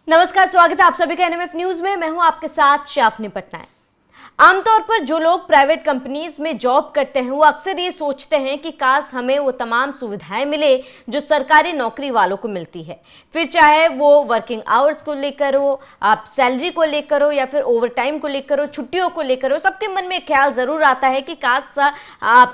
नमस्कार, स्वागत है आप सभी का एनएमएफ न्यूज में। मैं हूं आपके साथ शाफनी पटनायक। आमतौर पर जो लोग प्राइवेट कंपनीज में जॉब करते हैं वो अक्सर ये सोचते हैं कि काश हमें वो तमाम सुविधाएं मिले जो सरकारी नौकरी वालों को मिलती है। फिर चाहे वो वर्किंग आवर्स को लेकर हो, आप सैलरी को लेकर हो, या फिर ओवर टाइम को लेकर हो, छुट्टियों को लेकर हो, सबके मन में ख्याल जरूर आता है कि काश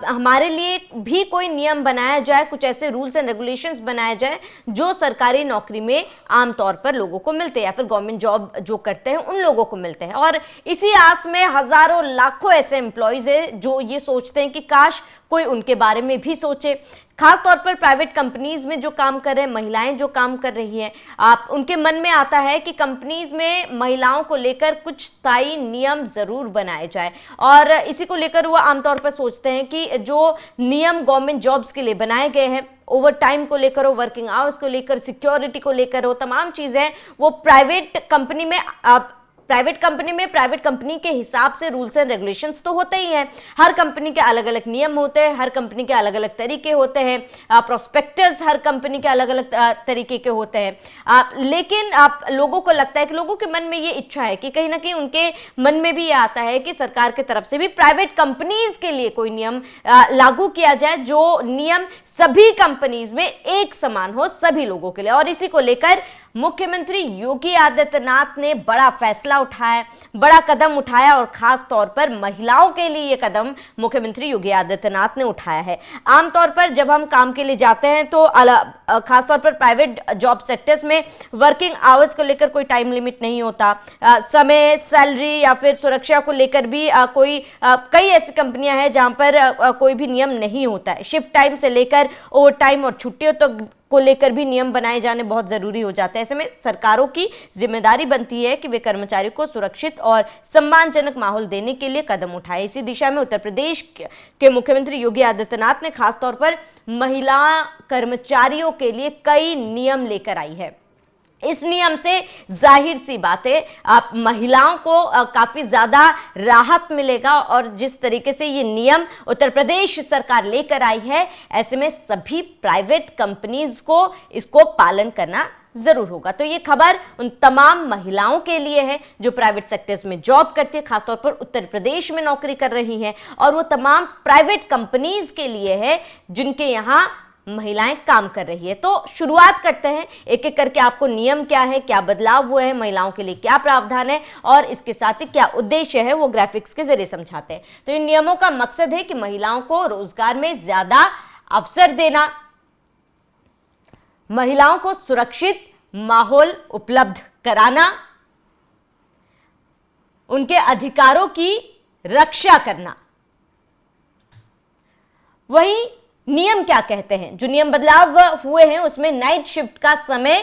हमारे लिए भी कोई नियम बनाया जाए, कुछ ऐसे रूल्स एंड रेगुलेशंस बनाया जाए जो सरकारी नौकरी में आमतौर पर लोगों को मिलते हैं या फिर गवर्नमेंट जॉब जो करते हैं उन लोगों को मिलते हैं। और इसी आस में हजारों लाखों ऐसे एम्प्लॉयज है जो ये सोचते हैं कि काश कोई उनके बारे में भी सोचे। खास तौर पर प्राइवेट कंपनीज में जो काम कर रहे हैं, महिलाएं जो काम कर रही हैं, आप उनके मन में आता है कि कंपनीज में महिलाओं को लेकर कुछ स्थायी नियम जरूर बनाए जाए। और इसी को लेकर वो आमतौर पर सोचते हैं कि जो नियम गवर्नमेंट जॉब्स के लिए बनाए गए हैं, ओवर टाइम को लेकर हो, वर्किंग आवर्स को लेकर, सिक्योरिटी को लेकर हो, तमाम चीजें वो प्राइवेट कंपनी में प्राइवेट कंपनी के हिसाब से रूल्स एंड रेगुलेशंस तो होते ही हैं। हर कंपनी के अलग अलग नियम होते हैं, हर कंपनी के अलग अलग तरीके होते हैं, प्रोस्पेक्टस हर कंपनी के अलग अलग तरीके के होते हैं। लेकिन आप लोगों को लगता है कि लोगों के मन में ये इच्छा है कि कहीं ना कहीं उनके मन में भी ये आता है कि सरकार की तरफ से भी प्राइवेट कंपनीज के लिए कोई नियम लागू किया जाए जो नियम सभी कंपनीज में एक समान हो सभी लोगों के लिए। और इसी को लेकर मुख्यमंत्री योगी आदित्यनाथ ने बड़ा फैसला उठाया, बड़ा कदम उठाया, और खास तौर पर महिलाओं के लिए यह कदम मुख्यमंत्री योगी आदित्यनाथ ने उठाया है। आमतौर पर जब हम काम के लिए जाते हैं तो खास तौर पर प्राइवेट जॉब सेक्टर्स में वर्किंग आवर्स को लेकर कोई टाइम लिमिट नहीं होता। समय, सैलरी या फिर सुरक्षा को लेकर भी कई ऐसी कंपनियां हैं जहां पर कोई भी नियम नहीं होता है। शिफ्ट टाइम से लेकर ओवर टाइम और छुट्टियों तक को लेकर भी नियम बनाए जाने बहुत जरूरी हो जाते हैं। ऐसे में सरकारों की जिम्मेदारी बनती है कि वे कर्मचारियों को सुरक्षित और सम्मानजनक माहौल देने के लिए कदम उठाए। इसी दिशा में उत्तर प्रदेश के मुख्यमंत्री योगी आदित्यनाथ ने खासतौर पर महिला कर्मचारियों के लिए कई नियम लेकर आई है। इस नियम से जाहिर सी बात है आप महिलाओं को काफी ज्यादा राहत मिलेगा। और जिस तरीके से ये नियम उत्तर प्रदेश सरकार लेकर आई है, ऐसे में सभी प्राइवेट कंपनीज को इसको पालन करना जरूर होगा। तो ये खबर उन तमाम महिलाओं के लिए है जो प्राइवेट सेक्टर्स में जॉब करती है, खासतौर पर उत्तर प्रदेश में नौकरी कर रही हैं, और वो तमाम प्राइवेट कंपनीज के लिए है जिनके यहाँ महिलाएं काम कर रही है। तो शुरुआत करते हैं एक एक करके, आपको नियम क्या है, क्या बदलाव हुए हैं, महिलाओं के लिए क्या प्रावधान है और इसके साथ ही क्या उद्देश्य है, वो ग्राफिक्स के जरिए समझाते हैं। तो इन नियमों का मकसद है कि महिलाओं को रोजगार में ज्यादा अवसर देना, महिलाओं को सुरक्षित माहौल उपलब्ध कराना, उनके अधिकारों की रक्षा करना। वहीं नियम क्या कहते हैं, जो नियम बदलाव हुए हैं उसमें नाइट शिफ्ट का समय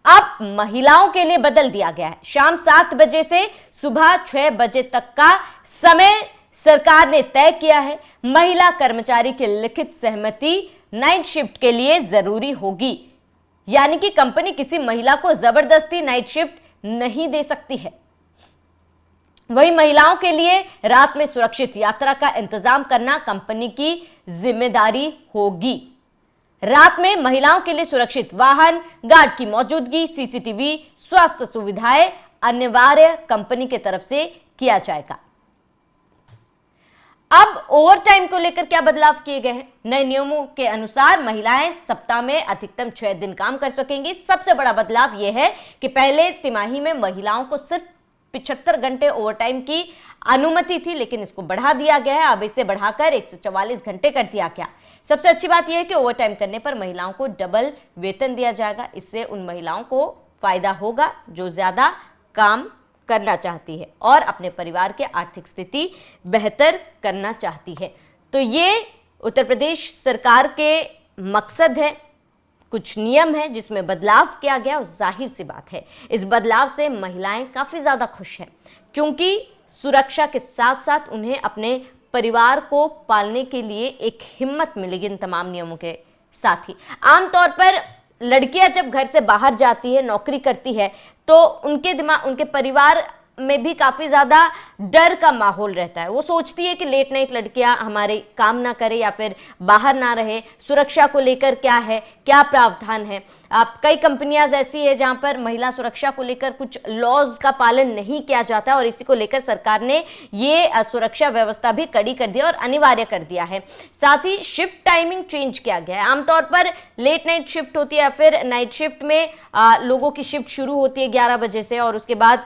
अब महिलाओं के लिए बदल दिया गया है। शाम 7 बजे से सुबह 6 बजे तक का समय सरकार ने तय किया है। महिला कर्मचारी की लिखित सहमति नाइट शिफ्ट के लिए जरूरी होगी, यानी कि कंपनी किसी महिला को जबरदस्ती नाइट शिफ्ट नहीं दे सकती है। वहीं महिलाओं के लिए रात में सुरक्षित यात्रा का इंतजाम करना कंपनी की जिम्मेदारी होगी। रात में महिलाओं के लिए सुरक्षित वाहन, गार्ड की मौजूदगी, सीसीटीवी, स्वास्थ्य सुविधाएं अनिवार्य कंपनी की तरफ से किया जाएगा। अब ओवर टाइम को लेकर क्या बदलाव किए गए हैं? नए नियमों के अनुसार महिलाएं सप्ताह में अधिकतम 6 दिन काम कर सकेंगी। सबसे बड़ा बदलाव यह है कि पहले तिमाही में महिलाओं को सिर्फ 75 घंटे ओवरटाइम की अनुमति थी, लेकिन इसको बढ़ा दिया गया है। अब इसे बढ़ाकर 144 घंटे कर दिया गया। सबसे अच्छी बात यह है कि ओवरटाइम करने पर महिलाओं को डबल वेतन दिया जाएगा। इससे उन महिलाओं को फायदा होगा जो ज्यादा काम करना चाहती है और अपने परिवार के आर्थिक स्थिति बेहतर करना चाहती है। तो ये उत्तर प्रदेश सरकार के मकसद है। कुछ नियम है जिसमें बदलाव किया गया और जाहिर सी बात है इस बदलाव से महिलाएं काफी ज्यादा खुश हैं, क्योंकि सुरक्षा के साथ साथ उन्हें अपने परिवार को पालने के लिए एक हिम्मत मिलेगी इन तमाम नियमों के साथ ही। आमतौर पर लड़कियां जब घर से बाहर जाती है, नौकरी करती है, तो उनके परिवार में भी काफी ज्यादा डर का माहौल रहता है। वो सोचती है कि लेट नाइट लड़कियां हमारे काम ना करे या फिर बाहर ना रहे, सुरक्षा को लेकर क्या है, क्या प्रावधान है। आप कई कंपनियां ऐसी है जहां पर महिला सुरक्षा को लेकर कुछ लॉज का पालन नहीं किया जाता और इसी को लेकर सरकार ने ये सुरक्षा व्यवस्था भी कड़ी कर दिया और अनिवार्य कर दिया है। साथ ही शिफ्ट टाइमिंग चेंज किया गया है। आमतौर पर लेट नाइट शिफ्ट होती है या फिर नाइट शिफ्ट में लोगों की शिफ्ट शुरू होती है 11 बजे से और उसके बाद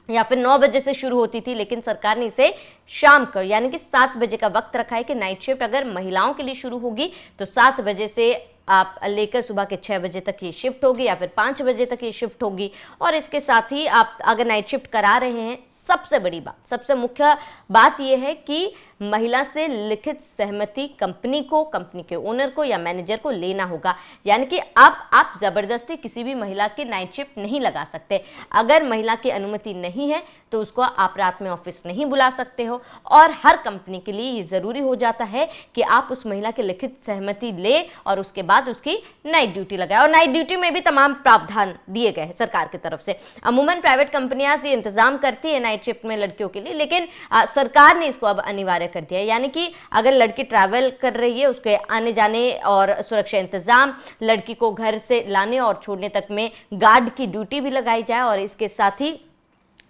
या फिर 9 बजे से शुरू होती थी, लेकिन सरकार ने इसे शाम को यानी कि 7 बजे का वक्त रखा है कि नाइट शिफ्ट अगर महिलाओं के लिए शुरू होगी तो 7 बजे से आप लेकर सुबह के 6 बजे तक ये शिफ्ट होगी या फिर 5 बजे तक ये शिफ्ट होगी। और इसके साथ ही आप अगर नाइट शिफ्ट करा रहे हैं, सबसे बड़ी बात, सबसे मुख्य बात यह है कि महिला से लिखित सहमति कंपनी को, कंपनी के ओनर को या मैनेजर को लेना होगा। यानी कि अब आप जबरदस्ती किसी भी महिला की नाइट शिफ्ट नहीं लगा सकते। अगर महिला की अनुमति नहीं है तो उसको आप रात में ऑफिस नहीं बुला सकते हो और हर कंपनी के लिए ये जरूरी हो जाता है कि आप उस महिला की लिखित सहमति ले और उसके बाद उसकी नाइट ड्यूटी लगाए। और नाइट ड्यूटी में भी तमाम प्रावधान दिए गए हैं सरकार की तरफ से। अमूमन प्राइवेट कंपनियां ये इंतजाम करती है नाइट शिफ्ट में लड़कियों के लिए, लेकिन सरकार ने इसको अब अनिवार्य कर दिया है। यानी कि अगर लड़की ट्रैवल कर रही है, उसके आने जाने और सुरक्षा इंतजाम, लड़की को घर से लाने और छोड़ने तक में गार्ड की ड्यूटी भी लगाई जाए। और इसके साथ ही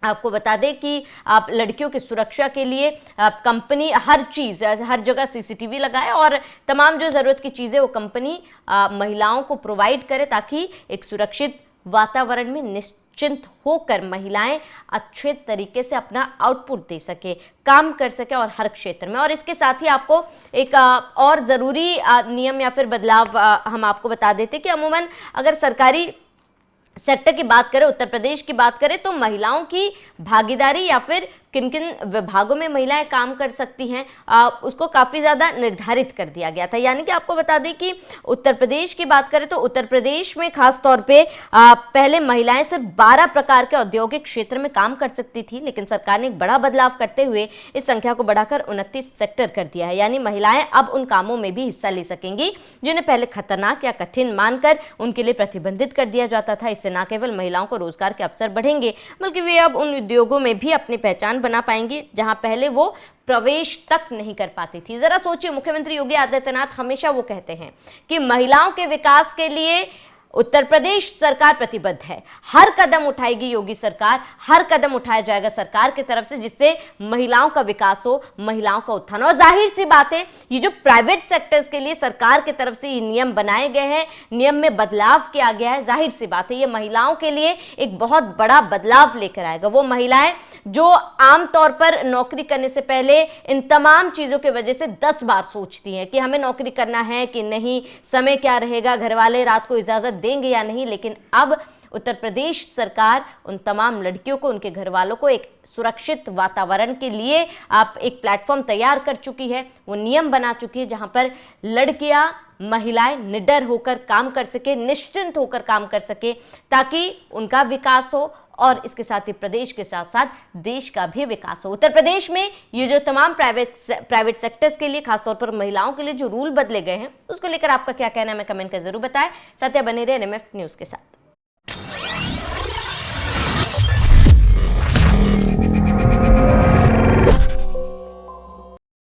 आपको बता दें कि आप लड़कियों की सुरक्षा के लिए कंपनी हर चीज़, हर जगह सीसीटीवी लगाए और तमाम जो ज़रूरत की चीज़ें वो कंपनी महिलाओं को प्रोवाइड करे ताकि एक सुरक्षित वातावरण में निश्चिंत होकर महिलाएं अच्छे तरीके से अपना आउटपुट दे सके, काम कर सके और हर क्षेत्र में। और इसके साथ ही आपको एक और ज़रूरी नियम या फिर बदलाव हम आपको बता देते कि अमूमन अगर सरकारी सेक्टर की बात करें, उत्तर प्रदेश की बात करें, तो महिलाओं की भागीदारी या फिर किन किन विभागों में महिलाएं काम कर सकती हैं उसको काफ़ी ज़्यादा निर्धारित कर दिया गया था। यानी कि आपको बता दें कि उत्तर प्रदेश की बात करें तो उत्तर प्रदेश में खास तौर पे पहले महिलाएं सिर्फ 12 प्रकार के औद्योगिक क्षेत्र में काम कर सकती थी, लेकिन सरकार ने एक बड़ा बदलाव करते हुए इस संख्या को बढ़ाकर 29 सेक्टर कर दिया है। यानी महिलाएं अब उन कामों में भी हिस्सा ले सकेंगी जिन्हें पहले खतरनाक या कठिन मानकर उनके लिए प्रतिबंधित कर दिया जाता था। इससे न केवल महिलाओं को रोजगार के अवसर बढ़ेंगे बल्कि वे अब उन उद्योगों में भी अपनी पहचान बना पाएंगे जहां पहले वो प्रवेश तक नहीं कर पाती थी। जरा सोचिए, मुख्यमंत्री योगी आदित्यनाथ हमेशा वो कहते हैं कि महिलाओं के विकास के लिए उत्तर प्रदेश सरकार प्रतिबद्ध है। हर कदम उठाएगी योगी सरकार, हर कदम उठाया जाएगा सरकार की तरफ से जिससे महिलाओं का विकास हो, महिलाओं का उत्थान हो। और जाहिर सी बात है, ये जो प्राइवेट सेक्टर्स के लिए सरकार की तरफ से ये नियम बनाए गए हैं, नियम में बदलाव किया गया है, जाहिर सी बात है ये महिलाओं के लिए एक बहुत बड़ा बदलाव लेकर आएगा। वो महिलाएं जो आमतौर पर नौकरी करने से पहले इन तमाम चीज़ों की वजह से 10 बार सोचती हैं कि हमें नौकरी करना है कि नहीं, समय क्या रहेगा, घर वाले रात को इजाज़त देंगे या नहीं, लेकिन अब उत्तर प्रदेश सरकार उन तमाम लड़कियों को, उनके घर वालों को एक सुरक्षित वातावरण के लिए आप एक प्लेटफॉर्म तैयार कर चुकी है, वो नियम बना चुकी है जहां पर लड़कियां, महिलाएं निडर होकर काम कर सके, निश्चिंत होकर काम कर सके ताकि उनका विकास हो और इसके साथ ही प्रदेश के साथ साथ देश का भी विकास हो। उत्तर प्रदेश में ये जो तमाम प्राइवेट सेक्टर्स के लिए, खासतौर पर महिलाओं के लिए जो रूल बदले गए हैं, उसको लेकर आपका क्या कहना है, हमें कमेंट कर जरूर बताएं। साथ ही बने रहे NMF न्यूज़ के साथ।